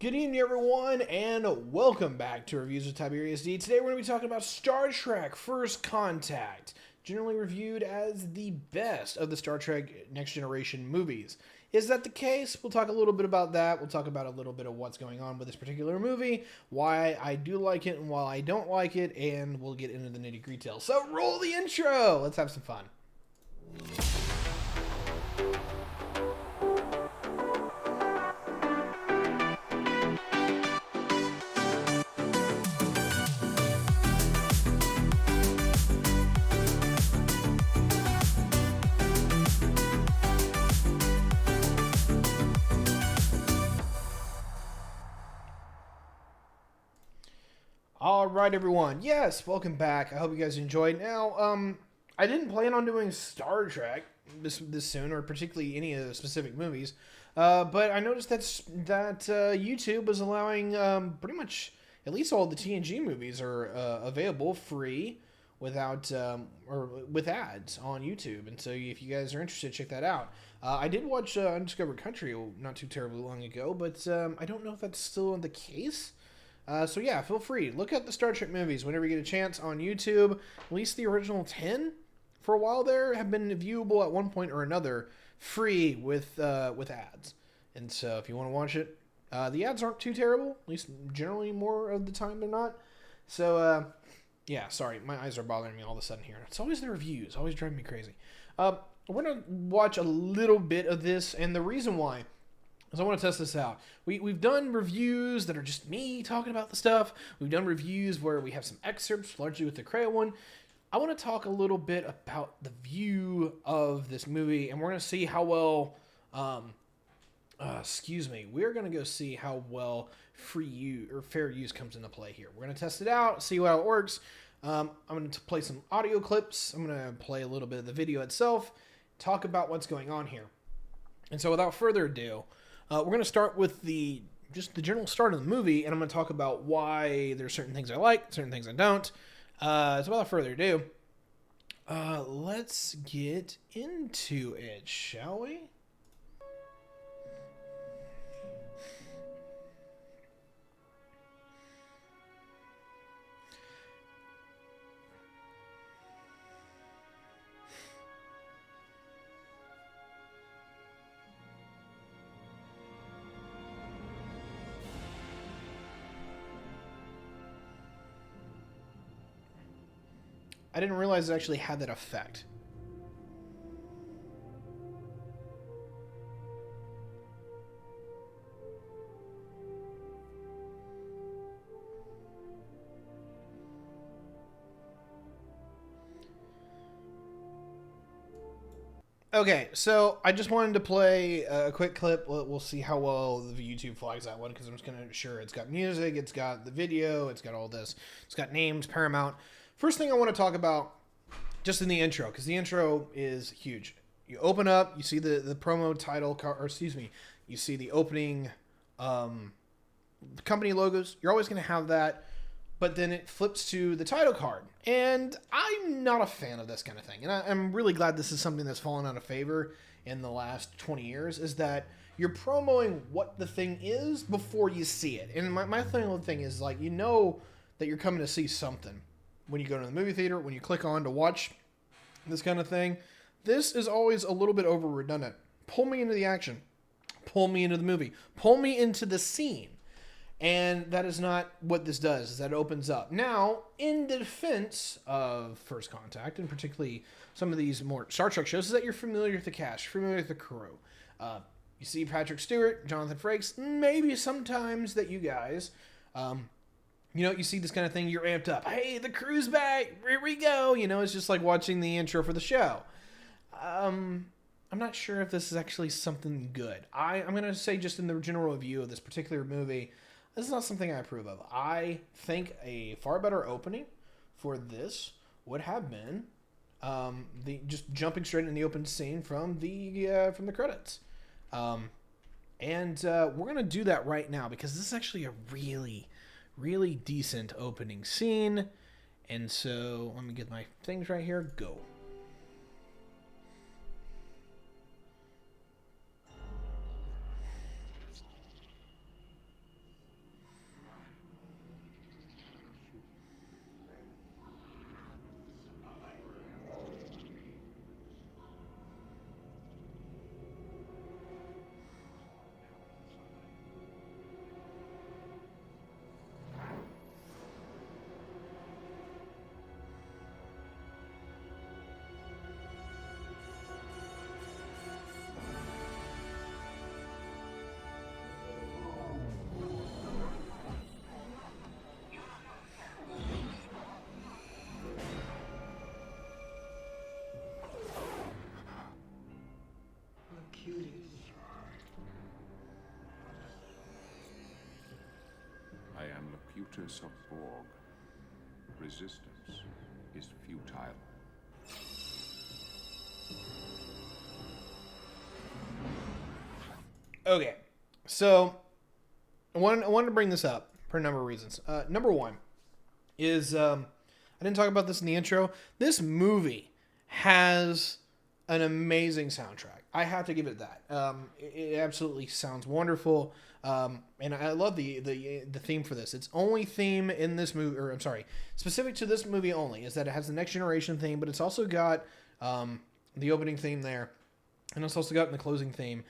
Good evening, everyone, and welcome back to Reviews with Tyberius D. Today we're going to be talking about Star Trek First Contact, generally reviewed as the best of the Star Trek Next Generation movies. Is that the case? We'll talk a little bit about that. We'll talk about a little bit of what's going on with this particular movie, why I do like it and why I don't like it, and we'll get into the nitty-gritty details. So roll the intro! Let's have some fun. All right, everyone. Yes, welcome back. I hope you guys enjoyed. Now, I didn't plan on doing Star Trek this soon, or particularly any of the specific movies. But I noticed that YouTube was allowing pretty much at least all the TNG movies are available free without or with ads on YouTube. And so, if you guys are interested, check that out. I did watch Undiscovered Country not too terribly long ago, but I don't know if that's still the case. So yeah, feel free. Look at the Star Trek movies whenever you get a chance on YouTube. At least the original 10 for a while there have been viewable at one point or another, free with ads. And so if you want to watch it, the ads aren't too terrible. At least generally more of the time they're not. So yeah, sorry, my eyes are bothering me all of a sudden here. It's always the reviews, always driving me crazy. We're gonna watch a little bit of this, and the reason why. So I want to test this out. We've done reviews that are just me talking about the stuff. We've done reviews where we have some excerpts, largely with the Creo one. I want to talk a little bit about the view of this movie, and we're going to see how well, we're going to go see how well free use or fair use comes into play here. We're going to test it out, see how it works. I'm going to play some audio clips. I'm going to play a little bit of the video itself, talk about what's going on here. And so without further ado, we're going to start with the general start of the movie, and I'm going to talk about why there's certain things I like, certain things I don't. So without further ado, let's get into it, shall we? I didn't realize it actually had that effect. Okay, so I just wanted to play a quick clip. We'll see how well the YouTube flags that one, because I'm just going to ensure it's got music, it's got the video, it's got all this. It's got names, Paramount. First thing I want to talk about, just in the intro, because the intro is huge. You open up, you see the promo title, or excuse me, you see the opening company logos. You're always going to have that, but then it flips to the title card. And I'm not a fan of this kind of thing. And I'm really glad this is something that's fallen out of favor in the last 20 years, is that you're promoting what the thing is before you see it. And my thing is, like, you know that you're coming to see something when you go to the movie theater, when you click on to watch this kind of thing. This is always a little bit over redundant. Pull me into the action. Pull me into the movie. Pull me into the scene. And that is not what this does, is that it opens up. Now, in the defense of First Contact, and particularly some of these more Star Trek shows, is that you're familiar with the cast, familiar with the crew. You see Patrick Stewart, Jonathan Frakes, maybe sometimes that you guys... you see this kind of thing, you're amped up. Hey, the crew's back. Here we go. It's just like watching the intro for the show. I'm not sure if this is actually something good. I'm going to say, just in the general review of this particular movie, this is not something I approve of. I think a far better opening for this would have been the just jumping straight in the open scene from the credits. And we're going to do that right now, because this is actually a really decent opening scene. And so let me get my things right here. Go. imputus of Borg. Resistance is futile. Okay, so I wanted to bring this up for a number of reasons. Number one is I didn't talk about this in the intro. This movie has an amazing soundtrack. I have to give it that. It absolutely sounds wonderful, and I love the theme for this. Its only theme in this movie, or I'm sorry, specific to this movie only, is that it has the Next Generation theme, but it's also got the opening theme there, and it's also got the closing theme.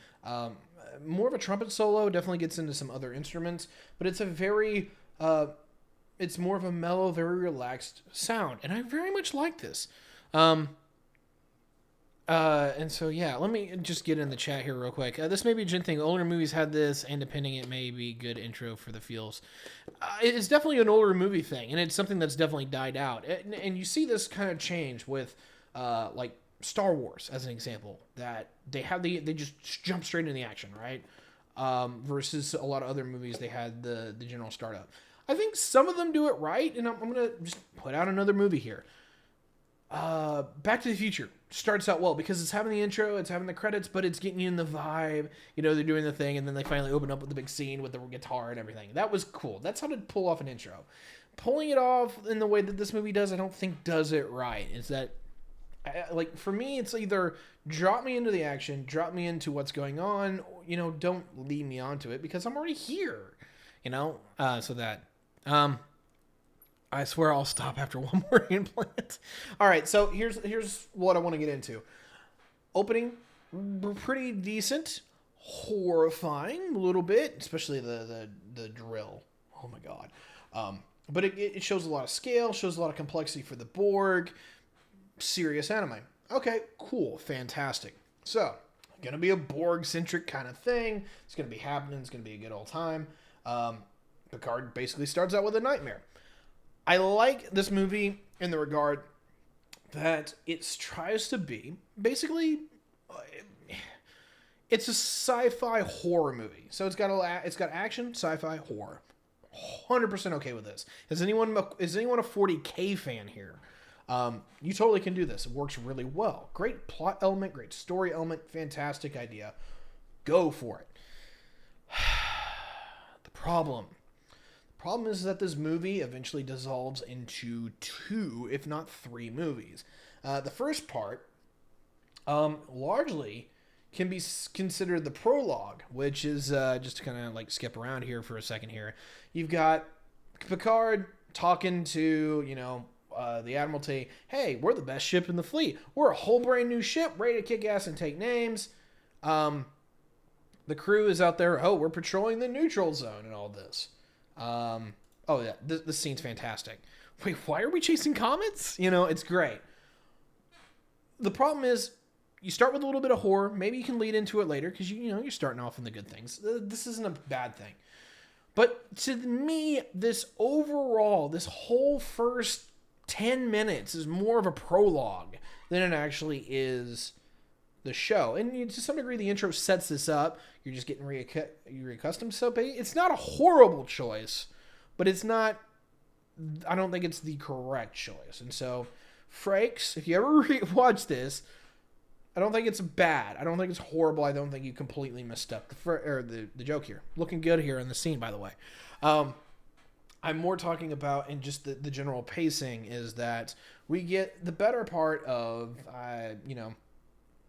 More of a trumpet solo, definitely gets into some other instruments, but it's a very, it's more of a mellow, very relaxed sound, and I very much like this. And so yeah, let me just get in the chat here real quick. This may be a Jin thing. Older movies had this, and depending, it may be good intro for the feels. It's definitely an older movie thing, and it's something that's definitely died out. And you see this kind of change with, like, Star Wars as an example, that they just jump straight into the action, right? Versus a lot of other movies, they had the general startup. I think some of them do it right, and I'm gonna just put out another movie here. Back to the Future starts out well because it's having the intro, it's having the credits, but it's getting you in the vibe. You know, they're doing the thing, and then they finally open up with the big scene with the guitar and everything. That was cool. That's how to pull off an intro. Pulling it off in the way that this movie does, I don't think does it right. Is that, like, for me, it's either drop me into the action, drop me into what's going on, you know, don't lead me onto it because I'm already here, you know? So that, I swear I'll stop after one more implant. All right, so here's what I want to get into. Opening, pretty decent, horrifying a little bit, especially the drill. Oh my god. But it shows a lot of scale, shows a lot of complexity for the Borg. Serious anime. Okay, cool, fantastic. So, gonna be a Borg-centric kind of thing. It's gonna be happening. It's gonna be a good old time. Picard basically starts out with a nightmare. I like this movie in the regard that it tries to be basically, it's a sci-fi horror movie. So it's got action, sci-fi, horror. 100% okay with this. Is anyone a 40K fan here? You totally can do this. It works really well. Great plot element, great story element, fantastic idea. Go for it. The problem is that this movie eventually dissolves into 2, if not 3 movies. The first part, largely can be considered the prologue, which is, just to kind of like skip around here for a second here. You've got Picard talking to, you know, the Admiralty. Hey, we're the best ship in the fleet. We're a whole brand new ship, ready to kick ass and take names. The crew is out there. Oh, we're patrolling the neutral zone and all this. Oh yeah, this scene's fantastic. Wait, why are we chasing comets? You know, it's great. The problem is, you start with a little bit of horror. Maybe you can lead into it later because you're starting off on the good things. This isn't a bad thing. But to me, this whole first 10 minutes is more of a prologue than it actually is the show. And to some degree, the intro sets this up. You're just getting reaccustomed. So it's not a horrible choice, but it's not, I don't think it's the correct choice. And so, Frakes, if you ever watch this, I don't think it's bad. I don't think it's horrible. I don't think you completely missed up the joke here. Looking good here in the scene, by the way. I'm more talking about, and just the general pacing is that we get the better part of,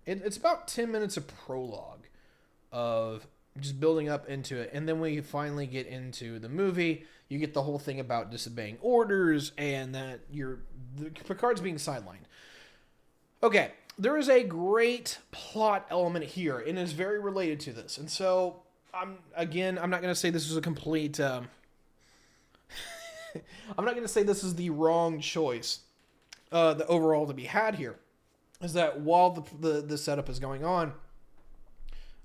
it's about 10 minutes of prologue of just building up into it. And then we finally get into the movie. You get the whole thing about disobeying orders and that Picard's being sidelined. Okay. There is a great plot element here, and is very related to this. And so, I'm not going to say this is a complete... I'm not going to say this is the wrong choice. The overall to be had here is that while the setup is going on...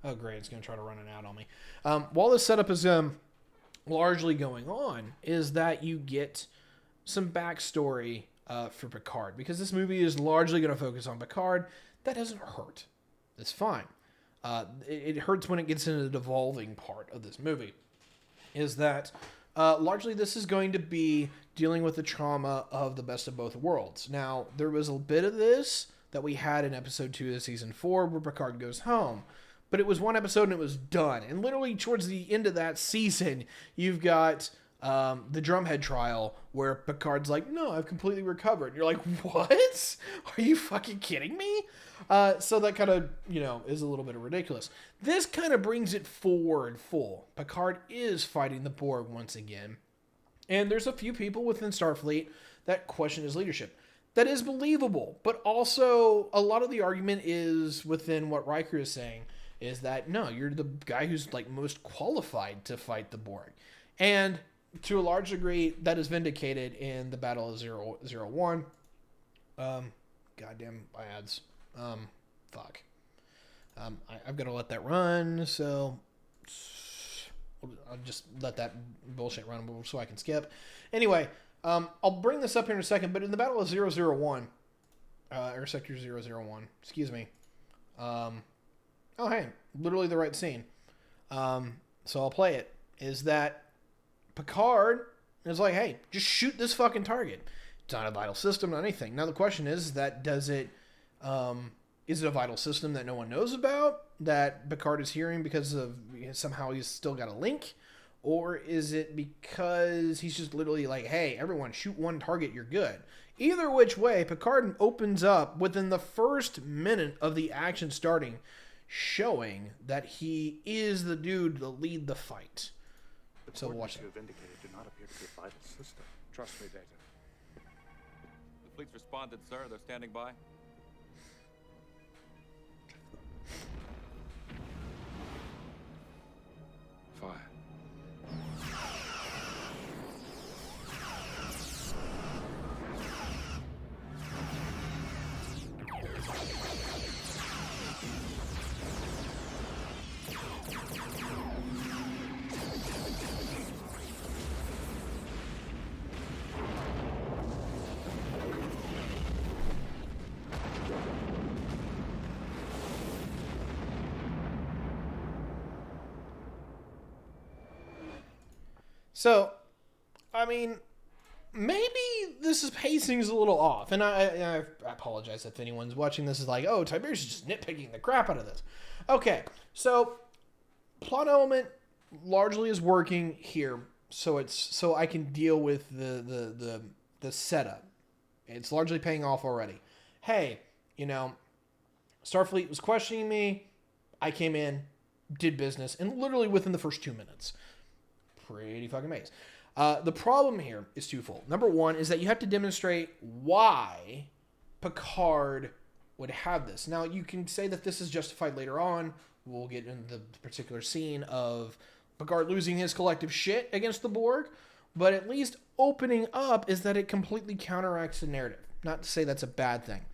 Oh, great. It's going to try to run it out on me. While the setup is largely going on, is that you get some backstory for Picard, because this movie is largely going to focus on Picard. That doesn't hurt. It's fine. It hurts when it gets into the devolving part of this movie. Is that Largely, this is going to be dealing with the trauma of the best of both worlds. Now, there was a bit of this that we had in episode 2 of season 4 where Picard goes home. But it was one episode and it was done. And literally towards the end of that season, you've got the Drumhead trial where Picard's like, no, I've completely recovered. And you're like, what? Are you fucking kidding me? So that kind of, is a little bit ridiculous. This kind of brings it forward full. Picard is fighting the Borg once again. And there's a few people within Starfleet that question his leadership. That is believable. But also, a lot of the argument is within what Riker is saying, is that, no, you're the guy who's like most qualified to fight the Borg. And to a large degree, that is vindicated in the Battle of 001. Goddamn ads. Fuck. I've got to let that run, so I'll just let that bullshit run so I can skip. Anyway, I'll bring this up here in a second, but in the Battle of 001, or Sector 001, excuse me. Oh, hey, literally the right scene. So I'll play it. Is that Picard is like, hey, just shoot this fucking target. It's not a vital system, not anything. Now the question is that is it a vital system that no one knows about, that Picard is hearing because of somehow he's still got a link? Or is it because he's just literally like, hey, everyone, shoot one target, you're good? Either which way, Picard opens up within the first minute of the action starting, showing that he is the dude to lead the fight. The So watch you it. have indicated do not appear to be a vital system. Trust me, Data. The fleet's responded, sir. They're standing by. Fire. So, I mean, maybe this pacing is a little off. And I apologize if anyone's watching this is like, oh, Tiberius is just nitpicking the crap out of this. Okay, so plot element largely is working here, so I can deal with the setup. It's largely paying off already. Hey, Starfleet was questioning me. I came in, did business, and literally within the first 2 minutes. Pretty fucking amazing. The problem here is twofold. Number one is that you have to demonstrate why Picard would have this. Now, you can say that this is justified later on. We'll get into the particular scene of Picard losing his collective shit against the Borg. But at least opening up is that it completely counteracts the narrative. Not to say that's a bad thing.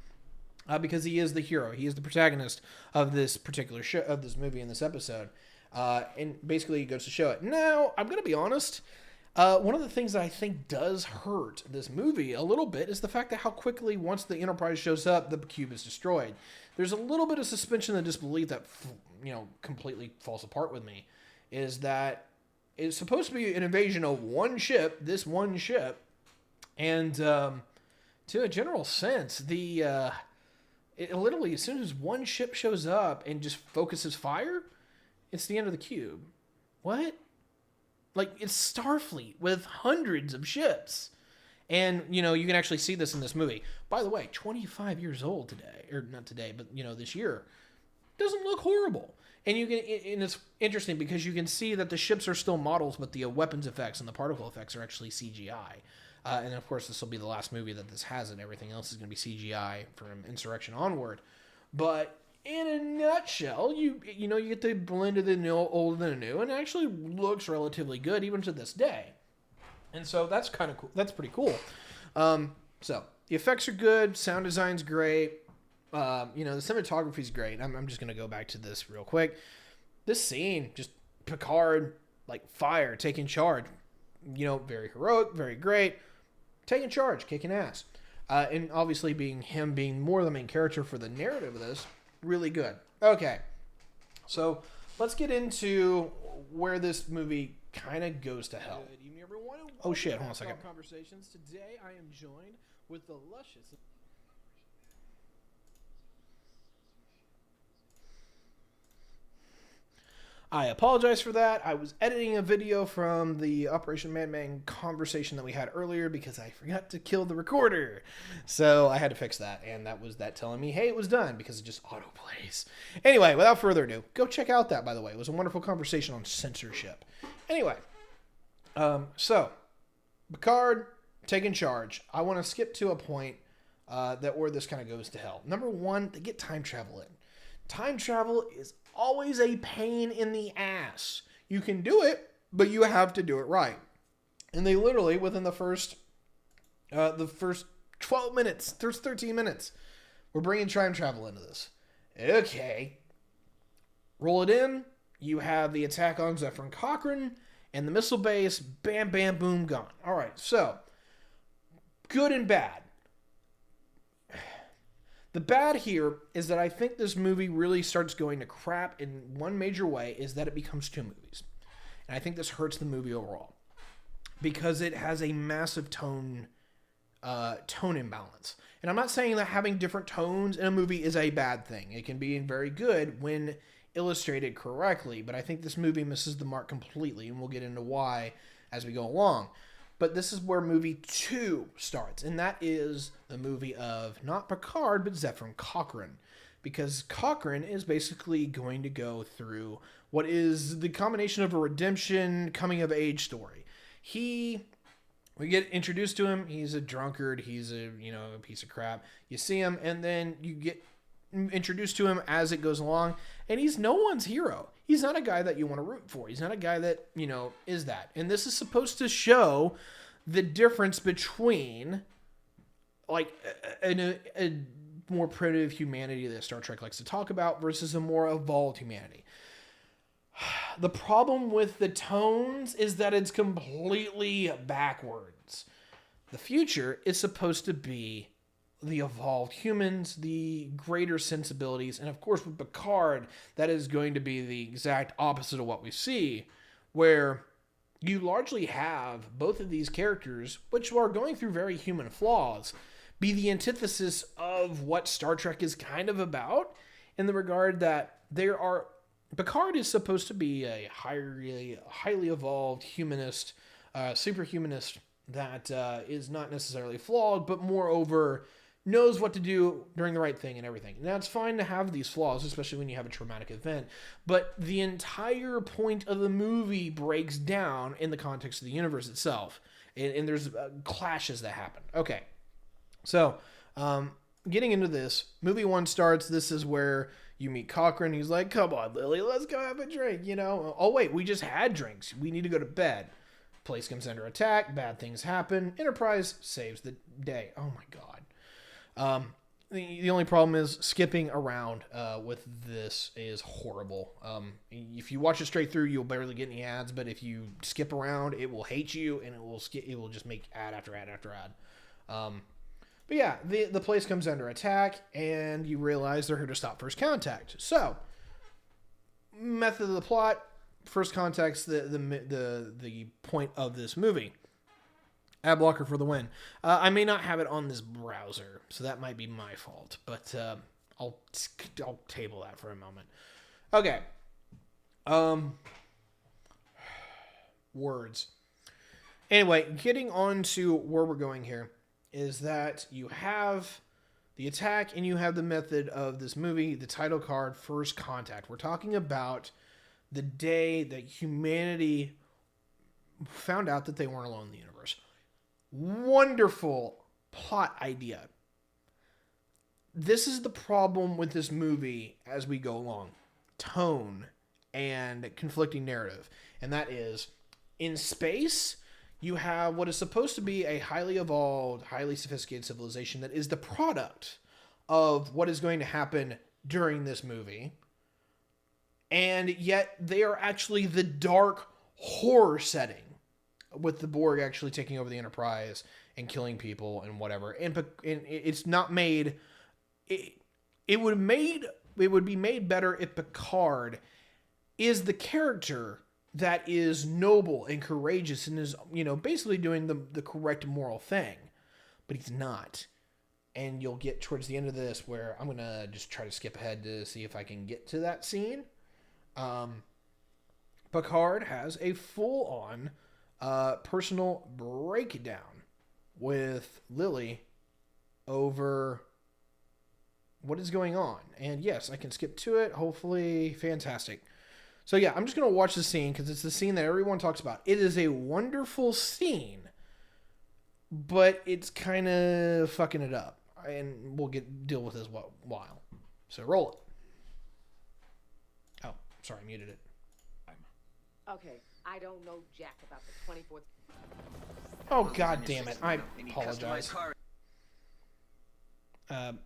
Because he is the hero. He is the protagonist of this particular show, of this movie in this episode. And basically it goes to show it. Now, I'm going to be honest. One of the things that I think does hurt this movie a little bit is the fact that how quickly, once the Enterprise shows up, the cube is destroyed. There's a little bit of suspension of disbelief that, completely falls apart with me. Is that it's supposed to be an invasion of one ship, this one ship. And to a general sense, it literally, as soon as one ship shows up and just focuses fire, it's the end of the cube. What? Like, it's Starfleet with hundreds of ships. And, you can actually see this in this movie. By the way, 25 years old today. Or not today, but, this year. Doesn't look horrible. And and it's interesting because you can see that the ships are still models, but the weapons effects and the particle effects are actually CGI. And, of course, this will be the last movie that this has it. Everything else is going to be CGI from Insurrection onward. But in a nutshell, you get the blend of the old and the new, and it actually looks relatively good even to this day. And so that's kind of cool. That's pretty cool. So the effects are good, sound design's great. The cinematography's great. I'm just gonna go back to this real quick. This scene, just Picard like fire, taking charge. Very heroic, very great. Taking charge, kicking ass. And obviously being more the main character for the narrative of this. Really good. Okay, so let's get into where this movie kind of goes to hell. Good evening, everyone. and Oh, shit, welcome hold on a to second. Conversations. Today, I am joined with the luscious. I apologize for that. I was editing a video from the Operation Madman conversation that we had earlier because I forgot to kill the recorder. So I had to fix that, and that was that telling me, hey, it was done, because it just auto-plays. Anyway, without further ado, go check out that, by the way. It was a wonderful conversation on censorship. Anyway, so Picard taking charge. I want to skip to a point that where this kind of goes to hell. Number one, they get time travel in. Time travel is always a pain in the ass. You can do it, but you have to do it right. And they literally, within the first 12 minutes, there's 13 minutes, we're bringing time travel into this. Okay. Roll it in. You have the attack on Zephyr Cochrane and the missile base. Bam, bam, boom, gone. All right, so good and bad. The bad here is that I think this movie really starts going to crap in one major way, is that it becomes two movies. And I think this hurts the movie overall because it has a massive tone imbalance. And I'm not saying that having different tones in a movie is a bad thing. It can be very good when illustrated correctly, but I think this movie misses the mark completely, and we'll get into why as we go along. But this is where movie 2 starts, and that is the movie of not Picard, but Zephyr Cochrane. Because Cochrane is basically going to go through what is the combination of a redemption, coming-of-age story. We get introduced to him, he's a drunkard, he's a piece of crap. You see him, and then you get introduced to him as it goes along, and he's no one's hero. He's not a guy that you want to root for. He's not a guy that, is that. And this is supposed to show the difference between, like, a more primitive humanity that Star Trek likes to talk about versus a more evolved humanity. The problem with the tones is that it's completely backwards. The future is supposed to be the evolved humans, the greater sensibilities, and of course with Picard, that is going to be the exact opposite of what we see, where you largely have both of these characters, which are going through very human flaws, be the antithesis of what Star Trek is kind of about, in the regard that Picard is supposed to be a highly evolved humanist, superhumanist that is not necessarily flawed, but moreover knows what to do during the right thing and everything. Now, it's fine to have these flaws, especially when you have a traumatic event, but the entire point of the movie breaks down in the context of the universe itself, and there's clashes that happen. Okay, so getting into this, movie 1 starts. This is where you meet Cochrane. He's like, come on, Lily, let's go have a drink, Oh, wait, we just had drinks. We need to go to bed. Place comes under attack. Bad things happen. Enterprise saves the day. Oh, my God. The only problem is skipping around with this is horrible. If you watch it straight through, you'll barely get any ads, but if you skip around, it will hate you, and it will just make ad after ad after ad. But yeah, the place comes under attack, and you realize they're here to stop First Contact. So, method of the plot, First Contact's the point of this movie. Ad blocker for the win. I may not have it on this browser, so that might be my fault. But I'll table that for a moment. Okay. Words. Anyway, getting on to where we're going here is that you have the attack and you have the method of this movie, the title card, First Contact. We're talking about the day that humanity found out that they weren't alone in the universe. Wonderful plot idea. This is the problem with this movie as we go along. Tone and conflicting narrative. And that is, in space, you have what is supposed to be a highly evolved, highly sophisticated civilization that is the product of what is going to happen during this movie. And yet they are actually the dark horror setting, with the Borg actually taking over the Enterprise and killing people and whatever. And it's not made. It would be made better if Picard is the character, that is noble and courageous and is, basically doing the correct moral thing. But he's not. And you'll get towards the end of this where I'm going to just try to skip ahead to see if I can get to that scene. Picard has a full-on personal breakdown with Lily over what is going on. And yes, I can skip to it. Hopefully, fantastic. So yeah, I'm just going to watch the scene because it's the scene that everyone talks about. It is a wonderful scene, but it's kind of fucking it up. And we'll deal with this while. So roll it. Oh, sorry, I muted it. Okay, I don't know jack about the 24th. Oh, god damn it. I apologize.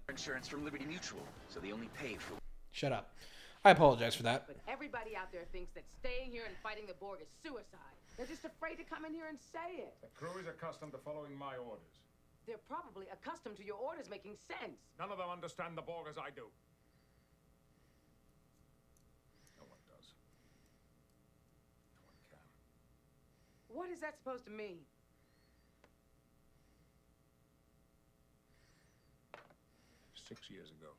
Insurance from Liberty Mutual, so they only pay for. Shut up. I apologize for that. But everybody out there thinks that staying here and fighting the Borg is suicide. They're just afraid to come in here and say it. The crew is accustomed to following my orders. They're probably accustomed to your orders making sense. None of them understand the Borg as I do. No one does. No one can. What is that supposed to mean? 6 years ago,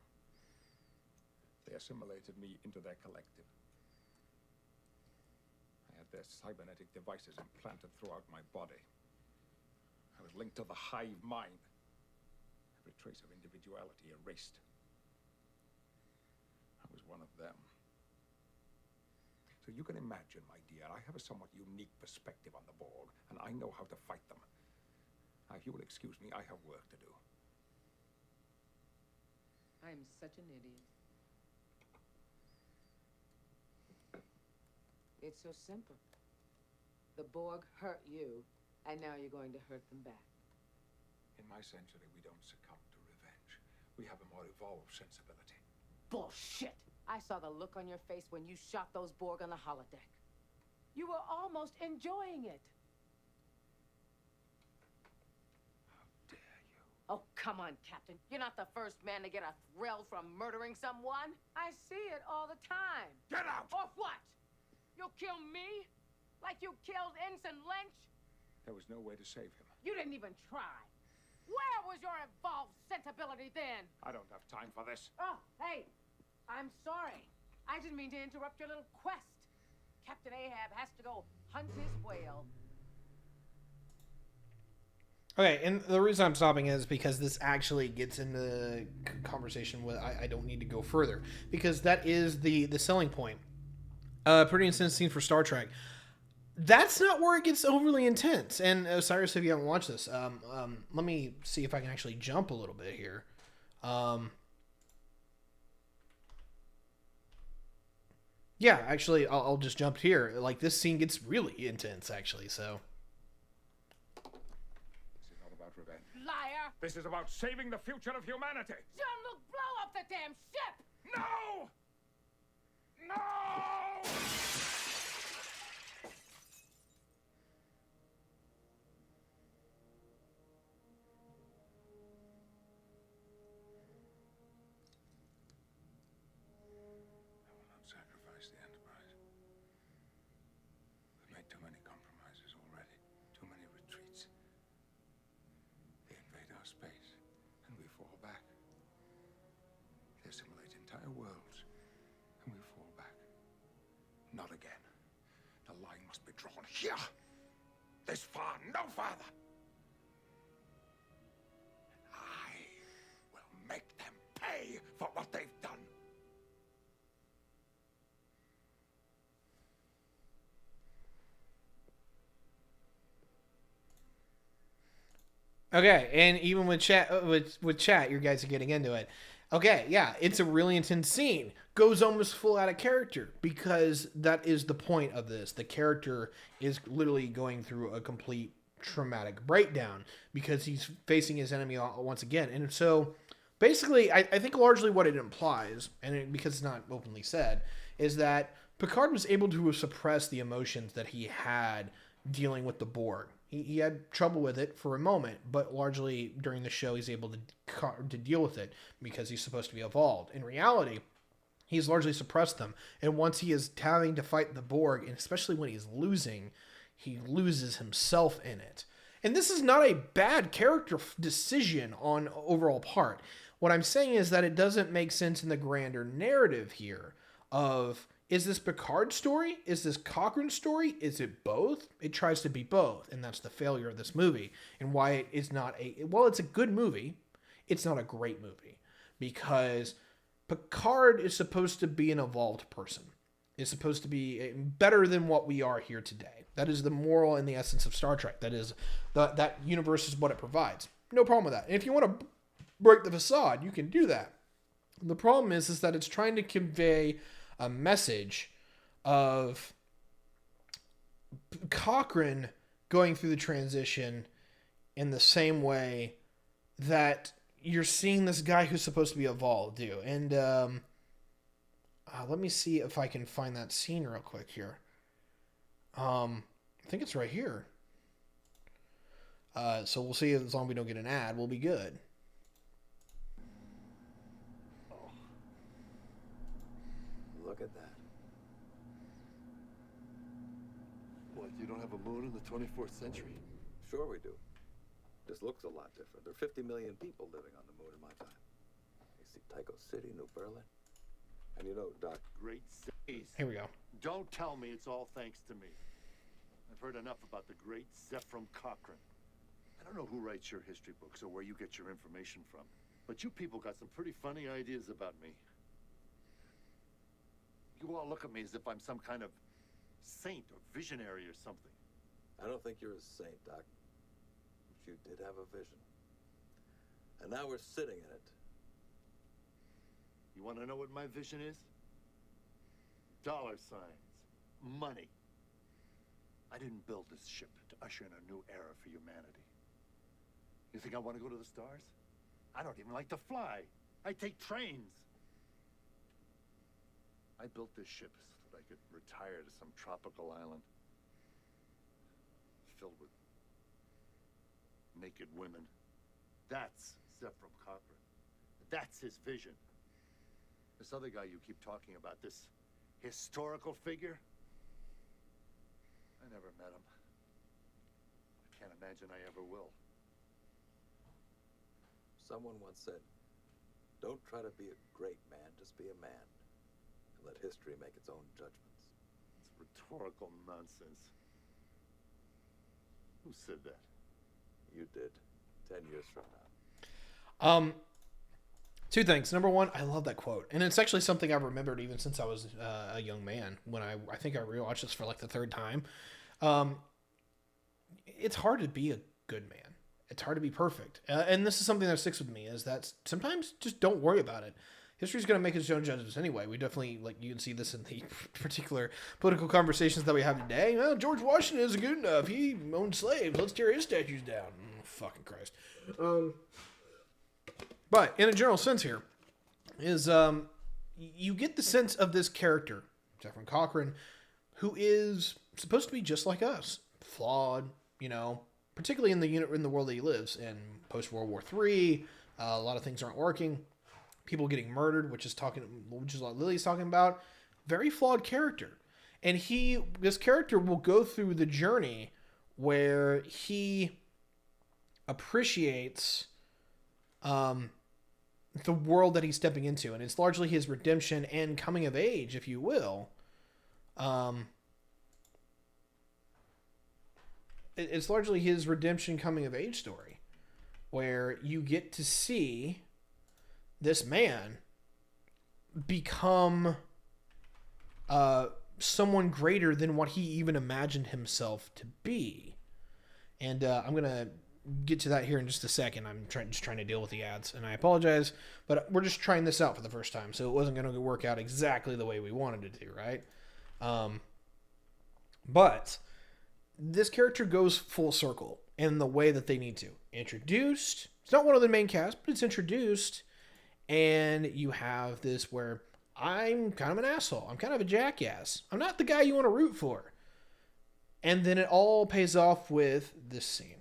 they assimilated me into their collective. I had their cybernetic devices implanted throughout my body. I was linked to the hive mind. Every trace of individuality erased. I was one of them. So you can imagine, my dear, I have a somewhat unique perspective on the Borg, and I know how to fight them. Now, if you will excuse me, I have work to do. I'm such an idiot. It's so simple. The Borg hurt you, and now you're going to hurt them back. In my century, we don't succumb to revenge. We have a more evolved sensibility. Bullshit! I saw the look on your face when you shot those Borg on the holodeck. You were almost enjoying it. Oh, come on, Captain. You're not the first man to get a thrill from murdering someone. I see it all the time. Get out! Or what? You'll kill me? Like you killed Ensign Lynch? There was no way to save him. You didn't even try. Where was your evolved sensibility then? I don't have time for this. Oh, hey. I'm sorry. I didn't mean to interrupt your little quest. Captain Ahab has to go hunt his whale. Okay, and the reason I'm stopping is because this actually gets into conversation with I don't need to go further because that is the selling point. Pretty intense scene for Star Trek. That's not where it gets overly intense. And Osiris, if you haven't watched this, let me see if I can actually jump a little bit here. Yeah, actually, I'll just jump here. Like this scene gets really intense, actually. So. Liar! This is about saving the future of humanity. Jean-Luc, blow up the damn ship! No! No! I will not sacrifice the Enterprise. We've made too many compromises already. Too many retreats. They invade our space, and we fall back. They assimilate entire worlds, and we fall back. Not again. The line must be drawn here. This far, no farther. I will make them pay for what they've done. Okay, and even with chat, with chat, you guys are getting into it. Okay, yeah, it's a really intense scene. Goes almost full out of character because that is the point of this. The character is literally going through a complete traumatic breakdown because he's facing his enemy once again. And so, basically, I think largely what it implies, because it's not openly said, is that Picard was able to suppress the emotions that he had dealing with the Borg. He had trouble with it for a moment, but largely during the show he's able to deal with it because he's supposed to be evolved. In reality, He's largely suppressed them. And once he is having to fight the Borg, and especially when he's losing, he loses himself in it. And this is not a bad character decision on overall part. What I'm saying is that it doesn't make sense in the grander narrative here of, is this Picard's story? Is this Cochrane's story? Is it both? It tries to be both, and that's the failure of this movie, and why it is not it's a good movie, it's not a great movie, because Picard is supposed to be an evolved person. Is supposed to be better than what we are here today. That is the moral and the essence of Star Trek. That is, that universe is what it provides. No problem with that. And if you want to break the facade, you can do that. The problem is that it's trying to convey a message of Cochrane going through the transition in the same way that you're seeing this guy who's supposed to be evolved do. And let me see if I can find that scene real quick here. I think it's right here. So we'll see, as long as we don't get an ad, we'll be good. Look at that. What, you don't have a moon in the 24th century? Sure we do. This looks a lot different. There are 50 million people living on the moon in my time. You see Tycho City, New Berlin. And you know, Doc... Great cities. Here we go. Don't tell me it's all thanks to me. I've heard enough about the great Zephram Cochrane. I don't know who writes your history books or where you get your information from, but you people got some pretty funny ideas about me. You all look at me as if I'm some kind of saint or visionary or something. I don't think you're a saint, Doc. But you did have a vision. And now we're sitting in it. You want to know what my vision is? Dollar signs. Money. I didn't build this ship to usher in a new era for humanity. You think I want to go to the stars? I don't even like to fly. I take trains. I built this ship so that I could retire to some tropical island filled with naked women. That's Zephram Cochrane. That's his vision. This other guy you keep talking about, this historical figure, I never met him. I can't imagine I ever will. Someone once said, don't try to be a great man, just be a man. And let history make its own judgments. It's rhetorical nonsense. Who said that? You did, 10 years from now. Two things. Number one, I love that quote. And it's actually something I've remembered even since I was a young man, when I think I rewatched this for like the third time. It's hard to be a good man. It's hard to be perfect. And this is something that sticks with me, is that sometimes just don't worry about it. History's going to make its own judgments anyway. We definitely, like, you can see this in the particular political conversations that we have today. Well, George Washington isn't good enough. He owned slaves. Let's tear his statues down. Fucking Christ. But in a general sense here, is you get the sense of this character, Zephram Cochrane, who is supposed to be just like us, flawed, particularly in the world that he lives in, post World War III. A lot of things aren't working. People getting murdered, which is what Lily's talking about. Very flawed character, and this character will go through the journey where he appreciates the world that he's stepping into, and it's largely his redemption and coming of age, if you will. It's largely his redemption coming of age story, where you get to see this man become someone greater than what he even imagined himself to be. And I'm going to get to that here in just a second. I'm just trying to deal with the ads, and I apologize, but we're just trying this out for the first time, so it wasn't going to work out exactly the way we wanted it to, right? But this character goes full circle in the way that they need to. Introduced. It's not one of the main cast, but it's introduced, and you have this where I'm kind of an asshole. I'm kind of a jackass. I'm not the guy you want to root for. And then it all pays off with this scene.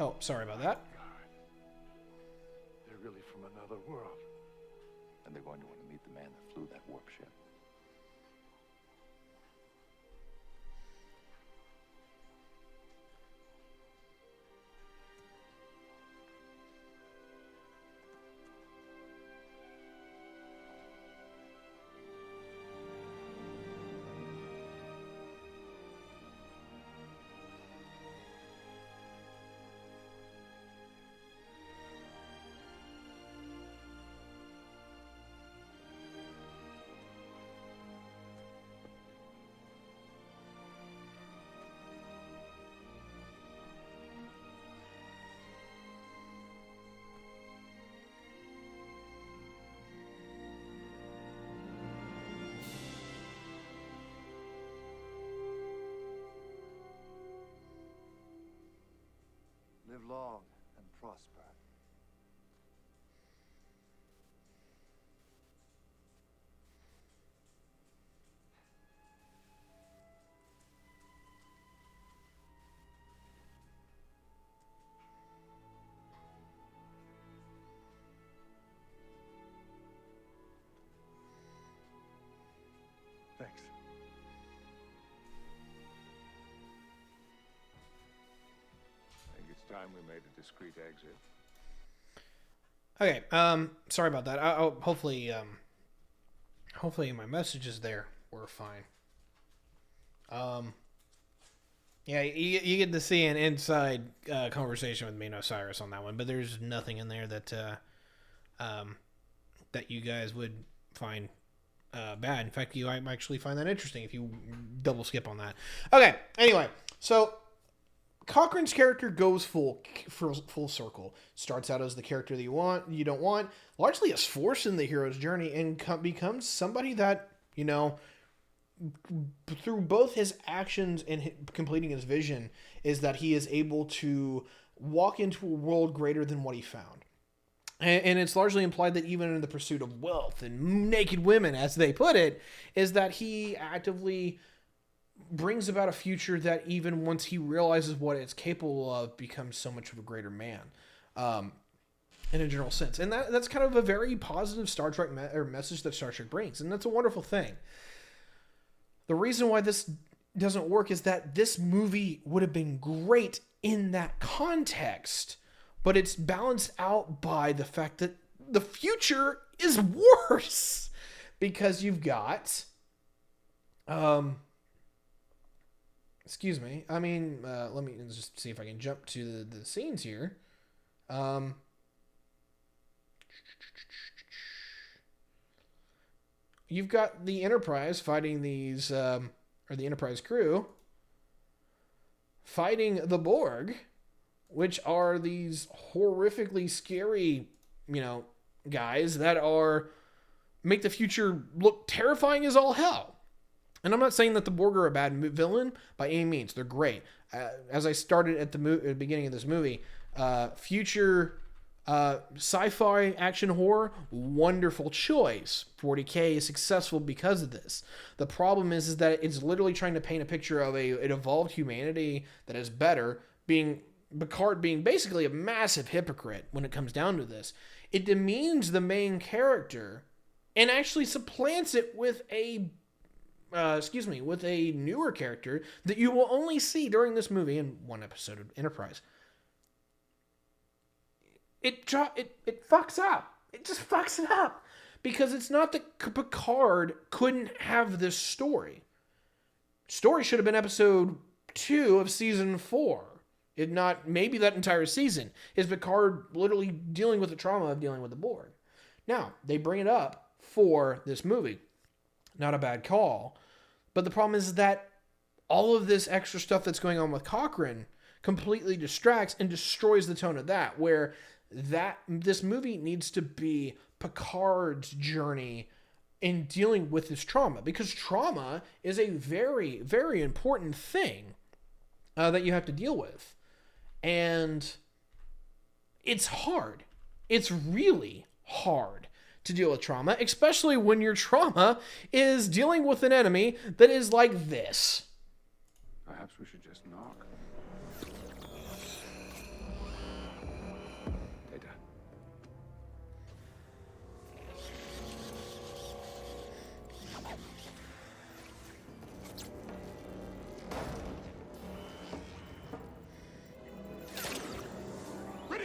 Oh, sorry about that. They're really from another world. And they're going to want to meet the man that flew that warp ship. Live long and prosper. Thanks. I think it's time we made a discreet exit. Okay, sorry about that. I'll hopefully my messages there were fine. Yeah, you get to see an inside conversation with me and Osiris on that one, but there's nothing in there that that you guys would find bad. In fact, you might actually find that interesting if you double skip on that. Okay, anyway, so Cochrane's character goes full circle. Starts out as the character that you don't want, largely as forced in the hero's journey, and becomes somebody that, you know, through both his actions and completing his vision, is that he is able to walk into a world greater than what he found. And it's largely implied that even in the pursuit of wealth and naked women, as they put it, is that he actively brings about a future that even once he realizes what it's capable of, becomes so much of a greater man, in a general sense. And that's kind of a very positive Star Trek message that Star Trek brings. And that's a wonderful thing. The reason why this doesn't work is that this movie would have been great in that context, but it's balanced out by the fact that the future is worse, because you've got, excuse me. I mean, let me just see if I can jump to the scenes here. You've got the Enterprise fighting these, or the Enterprise crew fighting the Borg, which are these horrifically scary, guys that make the future look terrifying as all hell. And I'm not saying that the Borg are a bad villain by any means. They're great. As I started at the beginning of this movie, future sci-fi action horror, wonderful choice. 40K is successful because of this. The problem is that it's literally trying to paint a picture of an evolved humanity that is better, Picard being basically a massive hypocrite when it comes down to this. It demeans the main character and actually supplants it with a newer character that you will only see during this movie in one episode of Enterprise. It fucks up. It just fucks it up. Because it's not that Picard couldn't have this story. Story should have been episode 2 of season 4. If not, maybe that entire season is Picard literally dealing with the trauma of dealing with the Borg. Now, they bring it up for this movie. Not a bad call. But the problem is that all of this extra stuff that's going on with Cochrane completely distracts and destroys the tone of that, where this movie needs to be Picard's journey in dealing with his trauma, because trauma is a very, very important thing that you have to deal with. And it's hard. It's really hard to deal with trauma, especially when your trauma is dealing with an enemy that is like this. Perhaps we should just knock.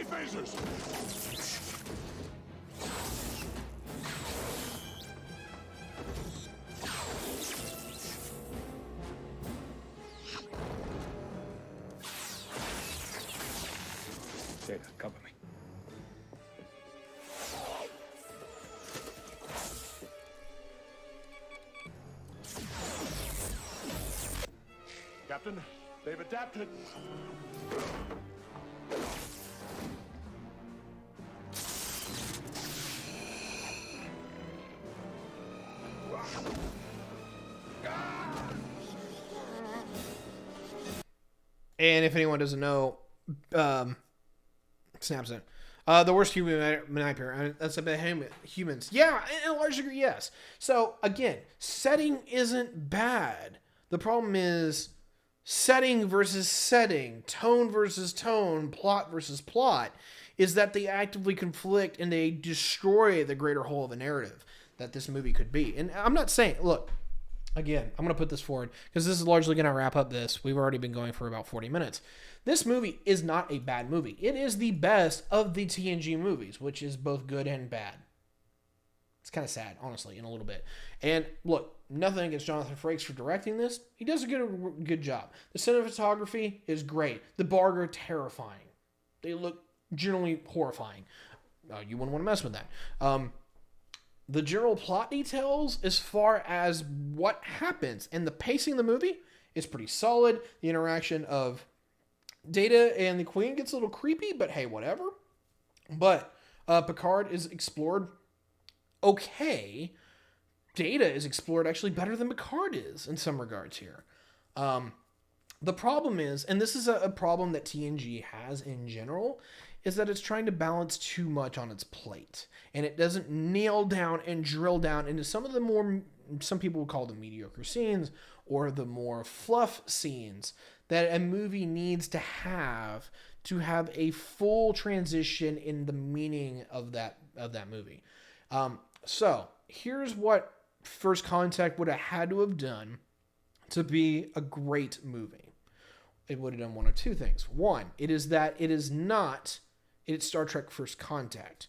phasers! Data, cover me. Captain, they've adapted. And if anyone doesn't know, snaps it. The worst human manipulator. That's about humans. Yeah, in a large degree, yes. So again, setting isn't bad. The problem is setting versus setting, tone versus tone, plot versus plot, is that they actively conflict and they destroy the greater whole of a narrative that this movie could be. And I'm not saying, look, again, I'm going to put this forward because this is largely going to wrap up this. We've already been going for about 40 minutes. This movie is not a bad movie. It is the best of the TNG movies, which is both good and bad. It's kind of sad, honestly, in a little bit. And look, nothing against Jonathan Frakes for directing this. He does a good job. The cinematography is great. The Barg are terrifying. They look generally horrifying. You wouldn't want to mess with that. The general plot details, as far as what happens and the pacing of the movie, is pretty solid. The interaction of Data and the Queen gets a little creepy, but hey, whatever. But Picard is explored okay. Data is explored actually better than Picard is in some regards here. The problem is, and this is a problem that TNG has in general, is that it's trying to balance too much on its plate. And it doesn't nail down and drill down into some of the more, some people would call them mediocre scenes, or the more fluff scenes that a movie needs to have a full transition in the meaning of that movie. So here's what First Contact would have had to have done to be a great movie. It would have done one of two things. One, it's Star Trek First Contact.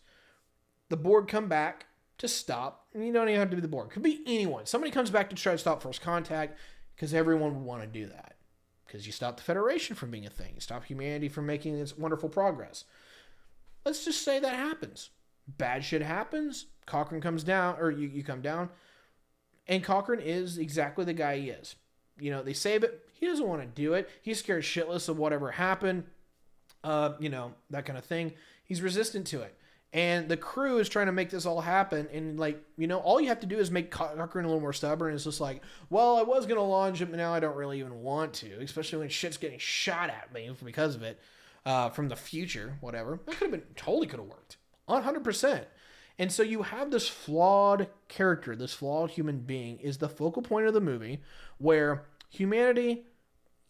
The Borg come back to stop, and you don't even have to be the Borg. It could be anyone. Somebody comes back to try to stop First Contact, because everyone would want to do that. Because you stop the Federation from being a thing. You stop humanity from making this wonderful progress. Let's just say that happens. Bad shit happens. Cochrane comes down, or you come down, and Cochrane is exactly the guy he is. You know, they save it. He doesn't want to do it. He's scared shitless of whatever happened. That kind of thing. He's resistant to it. And the crew is trying to make this all happen. And, all you have to do is make Cochrane a little more stubborn. It's just like, well, I was going to launch it, but now I don't really even want to. Especially when shit's getting shot at me because of it. From the future, whatever. That could have worked. 100%. And so you have this flawed character, this flawed human being is the focal point of the movie, where humanity,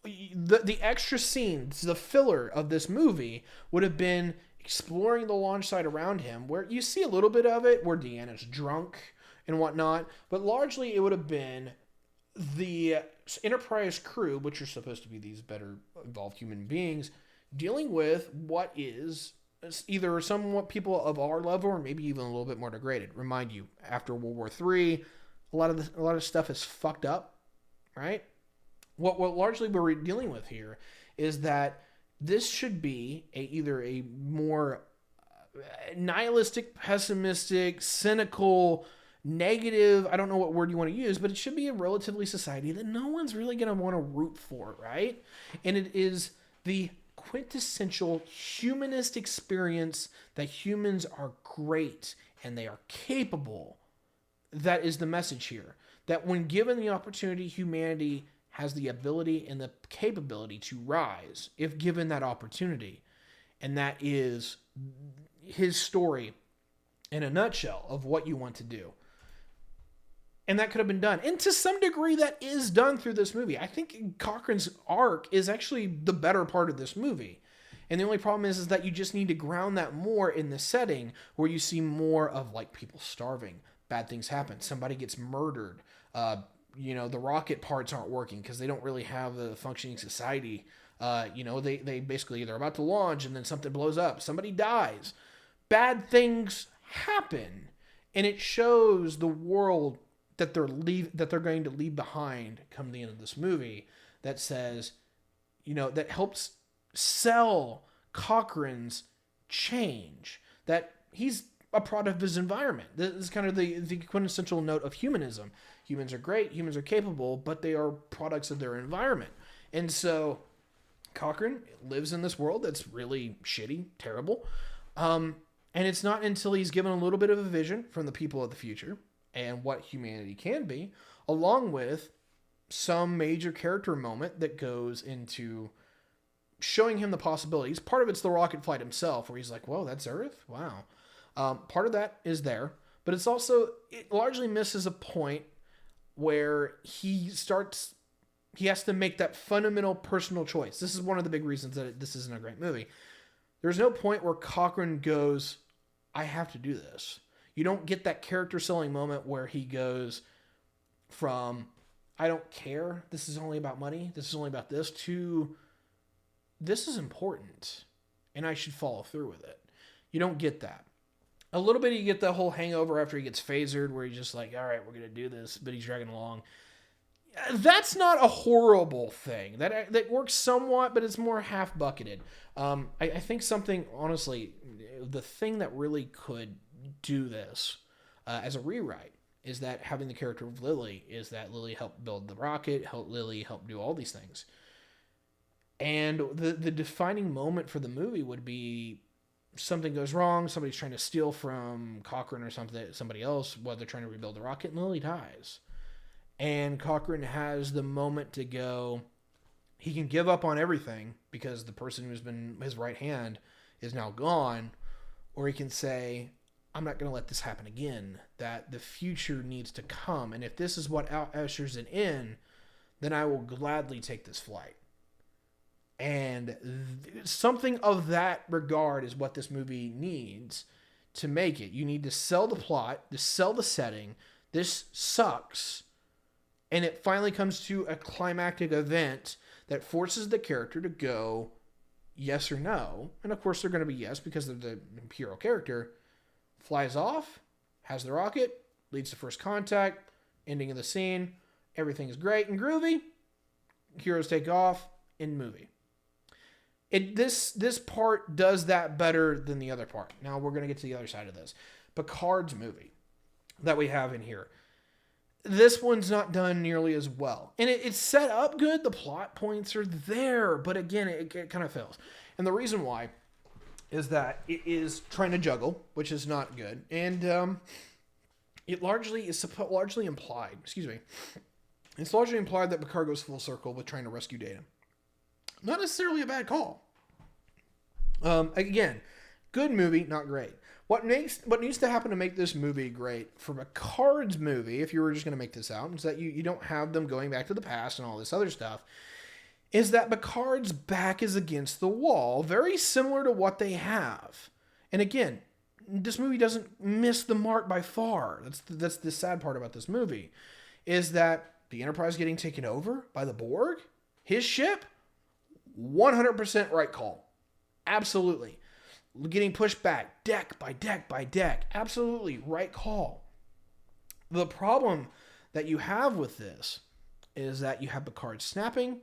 the extra scenes, the filler of this movie would have been exploring the launch site around him, where you see a little bit of it, where Deanna's drunk and whatnot, but largely it would have been the Enterprise crew, which are supposed to be these better evolved human beings, dealing with what is either somewhat people of our level or maybe even a little bit more degraded. Remind you, after World War III, a lot of stuff is fucked up, right? What largely we're dealing with here is that this should be either a more nihilistic, pessimistic, cynical, negative, I don't know what word you want to use, but it should be a relatively society that no one's really going to want to root for, right? And it is the quintessential humanist experience that humans are great and they are capable. That is the message here. That when given the opportunity, humanity has the ability and the capability to rise if given that opportunity. And that is his story in a nutshell of what you want to do. And that could have been done. And to some degree, that is done through this movie. I think Cochrane's arc is actually the better part of this movie. And the only problem is that you just need to ground that more in the setting where you see more of people starving. Bad things happen. Somebody gets murdered. The rocket parts aren't working because they don't really have a functioning society They basically, they're about to launch and then something blows up. Somebody dies. Bad things happen. And it shows the world that they're going to leave behind come the end of this movie that says, that helps sell Cochrane's change, that he's a product of his environment. This is kind of the quintessential note of humanism. Humans are great, humans are capable, but they are products of their environment. And so Cochrane lives in this world that's really shitty, terrible. And it's not until he's given a little bit of a vision from the people of the future and what humanity can be, along with some major character moment that goes into showing him the possibilities. Part of it's the rocket flight himself, where he's like, whoa, that's Earth? Wow. Part of that is there, but it largely misses a point where he has to make that fundamental personal choice. This is one of the big reasons that this isn't a great movie. There's no point where Cochrane goes, I have to do this. You don't get that character selling moment where he goes from, I don't care, this is only about money, this is only about this, to this is important and I should follow through with it. You don't get that. A little bit you get the whole hangover after he gets phasered where he's just like, all right, we're going to do this, but he's dragging along. That's not a horrible thing. That works somewhat, but it's more half-bucketed. I think something, honestly, the thing that really could do this as a rewrite is that having the character of Lily, is that Lily helped build the rocket, Lily helped do all these things. And the defining moment for the movie would be something goes wrong, somebody's trying to steal from Cochrane or somebody else while they're trying to rebuild the rocket, and Lily dies. And Cochrane has the moment to go, he can give up on everything because the person who's been his right hand is now gone, or he can say, I'm not going to let this happen again, that the future needs to come, and if this is what ushers it in, then I will gladly take this flight. And something of that regard is what this movie needs to make it. You need to sell the plot, to sell the setting. This sucks. And it finally comes to a climactic event that forces the character to go yes or no. And of course they're going to be yes because of the hero character. Flies off, has the rocket, leads to first contact, ending of the scene. Everything is great and groovy. Heroes take off, end movie. This part does that better than the other part. Now we're going to get to the other side of this. Picard's movie that we have in here. This one's not done nearly as well. And it's set up good. The plot points are there. But again, it kind of fails. And the reason why is that it is trying to juggle, which is not good. And it largely is largely implied. Excuse me. It's largely implied that Picard goes full circle with trying to rescue Data. Not necessarily a bad call. Again, good movie, not great. What needs to happen to make this movie great for Picard's movie, if you were just going to make this out, is that you don't have them going back to the past and all this other stuff, is that Picard's back is against the wall, very similar to what they have. And again, this movie doesn't miss the mark by far. That's the sad part about this movie, is that the Enterprise getting taken over by the Borg, his ship, 100% right call. Absolutely. Getting pushed back, deck by deck by deck. Absolutely right call. The problem that you have with this is that you have Picard snapping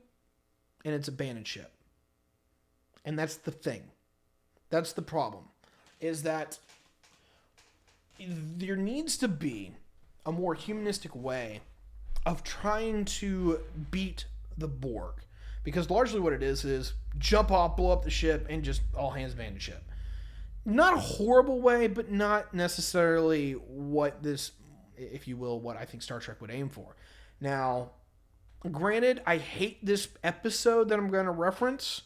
and it's abandoned ship. And that's the thing. That's the problem. Is that there needs to be a more humanistic way of trying to beat the Borg. Because largely what it is jump off, blow up the ship, and just all hands abandon ship. Not a horrible way, but not necessarily what this, if you will, what I think Star Trek would aim for. Now, granted, I hate this episode that I'm going to reference,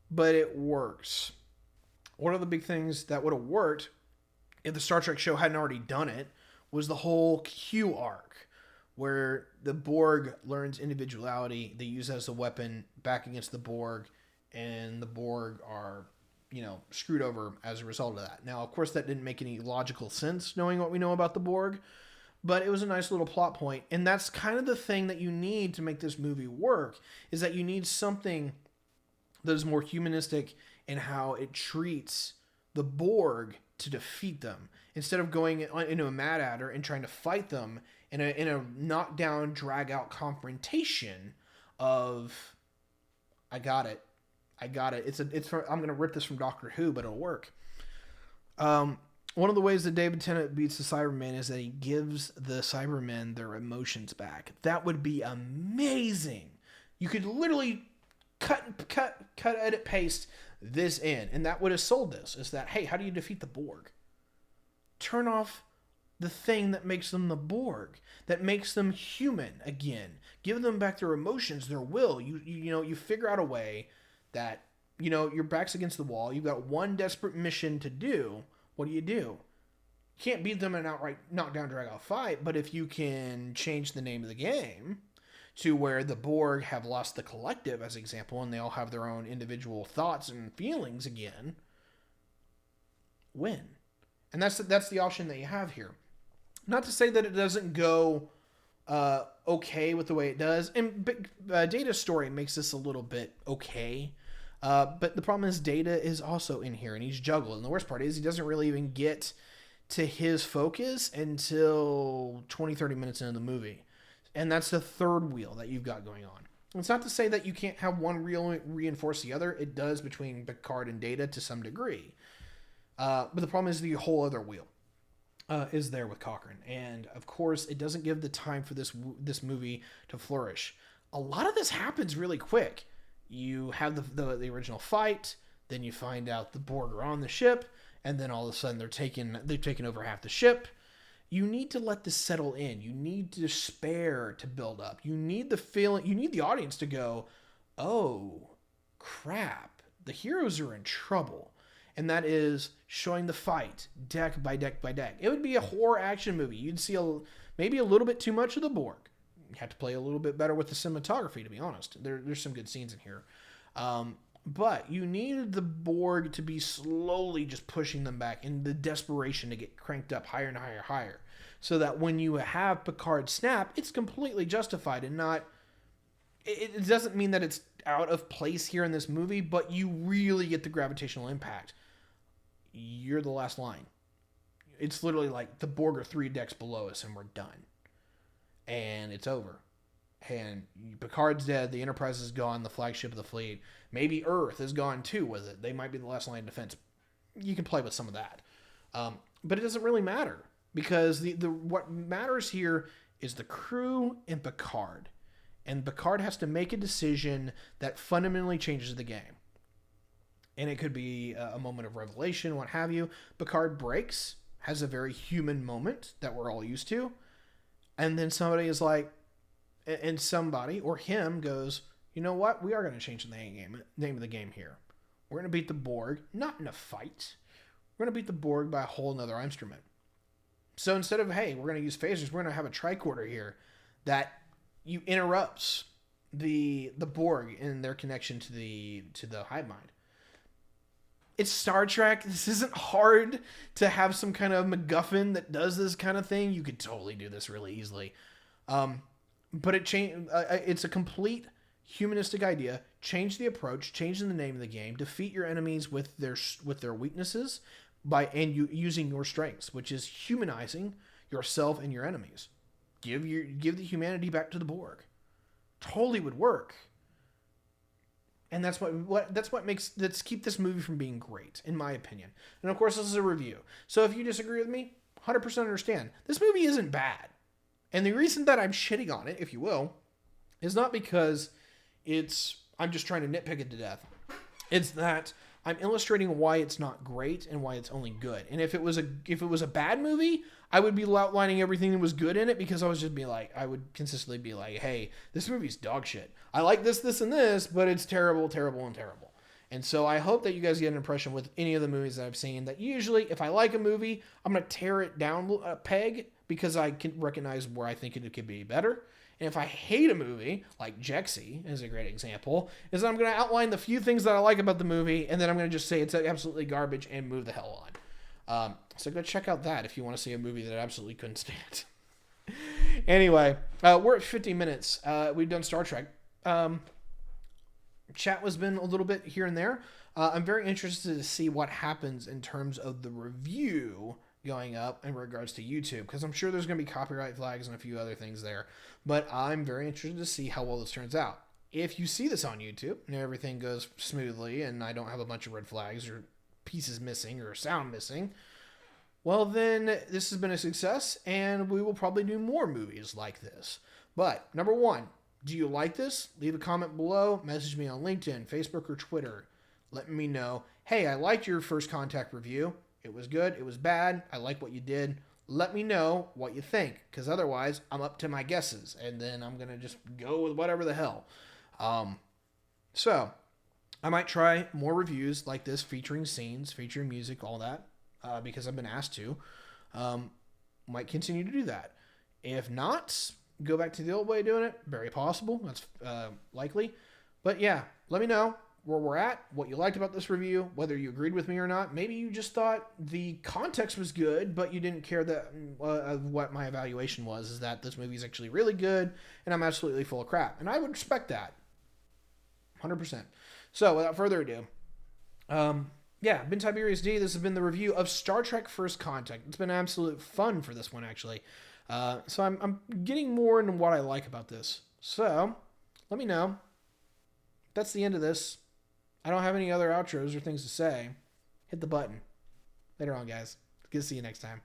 but it works. One of the big things that would have worked if the Star Trek show hadn't already done it was the whole Q arc, where the Borg learns individuality. They use it as a weapon back against the Borg, and the Borg are, screwed over as a result of that. Now, of course, that didn't make any logical sense knowing what we know about the Borg, but it was a nice little plot point. And that's kind of the thing that you need to make this movie work, is that you need something that is more humanistic in how it treats the Borg to defeat them, instead of going into a Mad Hatter and trying to fight them in a knockdown, drag out confrontation of, I got it. I'm gonna rip this from Doctor Who, but it'll work. One of the ways that David Tennant beats the Cybermen is that he gives the Cybermen their emotions back. That would be amazing. You could literally cut, edit, paste this in, and that would have sold this. Is that, hey, how do you defeat the Borg? Turn off the thing that makes them the Borg, that makes them human again. Give them back their emotions, their will. You figure out a way that, your back's against the wall. You've got one desperate mission to do. What do? You can't beat them in an outright knockdown, drag out fight, but if you can change the name of the game to where the Borg have lost the collective, as an example, and they all have their own individual thoughts and feelings again, win. And that's the option that you have here. Not to say that it doesn't go okay with the way it does, and Data's story makes this a little bit okay. But the problem is Data is also in here, and he's juggled. And the worst part is he doesn't really even get to his focus until 20, 30 minutes into the movie. And that's the third wheel that you've got going on. It's not to say that you can't have one wheel reinforce the other. It does between Picard and Data to some degree. But the problem is the whole other wheel is there with Cochrane. And, of course, it doesn't give the time for this movie to flourish. A lot of this happens really quick. You have the original fight, then you find out the Borg are on the ship, and then all of a sudden they've taken over half the ship. You need to let this settle in. You need despair to build up. You need the audience to go, oh, crap, the heroes are in trouble. And that is showing the fight, deck by deck by deck. It would be a horror action movie. You'd see maybe a little bit too much of the Borg. You have to play a little bit better with the cinematography, to be honest. There's some good scenes in here. But you needed the Borg to be slowly just pushing them back in the desperation to get cranked up higher and higher and higher. So that when you have Picard snap, it's completely justified and not... It doesn't mean that it's out of place here in this movie, but you really get the gravitational impact. You're the last line. It's literally like the Borg are 3 decks below us and we're done. And it's over. And Picard's dead, the Enterprise is gone, the flagship of the fleet. Maybe Earth is gone too with it. They might be the last line of defense. You can play with some of that. But it doesn't really matter. Because what matters here is the crew and Picard. And Picard has to make a decision that fundamentally changes the game. And it could be a moment of revelation, what have you. Picard breaks, has a very human moment that we're all used to. And then somebody is like, and somebody, or him, goes, you know what? We are going to change the name of the game here. We're going to beat the Borg, not in a fight. We're going to beat the Borg by a whole nother instrument. So instead of, hey, we're going to use phasers, we're going to have a tricorder here that interrupts the Borg in their connection to the hive mind. It's Star Trek. This isn't hard to have some kind of MacGuffin that does this kind of thing. You could totally do this really easily. But it's a complete humanistic idea. Change the approach, change the name of the game, defeat your enemies with their weaknesses using your strengths, which is humanizing yourself and your enemies. Give the humanity back to the Borg. Totally would work. And that's let's keep this movie from being great, in my opinion. And of course, this is a review. So if you disagree with me, 100% understand. This movie isn't bad. And the reason that I'm shitting on it, if you will, is not because I'm just trying to nitpick it to death. It's that I'm illustrating why it's not great and why it's only good. And if it was a bad movie, I would be outlining everything that was good in it, because I would consistently be like, hey, this movie's dog shit. I like this, this, and this, but it's terrible, terrible, and terrible. And so I hope that you guys get an impression with any of the movies that I've seen that usually if I like a movie, I'm going to tear it down a peg because I can recognize where I think it could be better. And if I hate a movie, like Jexy is a great example, is that I'm going to outline the few things that I like about the movie, and then I'm going to just say it's absolutely garbage and move the hell on. So go check out that if you want to see a movie that I absolutely couldn't stand. Anyway, we're at 50 minutes. We've done Star Trek. Chat has been a little bit here and there. I'm very interested to see what happens in terms of the review going up in regards to YouTube, because I'm sure there's going to be copyright flags and a few other things there. But I'm very interested to see how well this turns out. If you see this on YouTube and everything goes smoothly and I don't have a bunch of red flags or pieces missing or sound missing, well, then this has been a success, and we will probably do more movies like this. But, number one, do you like this? Leave a comment below. Message me on LinkedIn, Facebook, or Twitter. Let me know, hey, I liked your First Contact review. It was good. It was bad. I like what you did. Let me know what you think, because otherwise I'm up to my guesses, and then I'm going to just go with whatever the hell. So, I might try more reviews like this, featuring scenes, featuring music, all that. Because I've been asked to, might continue to do that. If not, go back to the old way of doing it. Very possible. That's likely. But yeah, let me know where we're at, what you liked about this review, whether you agreed with me or not. Maybe you just thought the context was good, but you didn't care that what my evaluation was, is that this movie is actually really good, and I'm absolutely full of crap. And I would respect that. 100%. So, without further ado, yeah, been Tyberius D. This has been the review of Star Trek First Contact. It's been absolute fun for this one, actually. So I'm getting more into what I like about this. So, let me know. That's the end of this. I don't have any other outros or things to say. Hit the button. Later on, guys. Good to see you next time.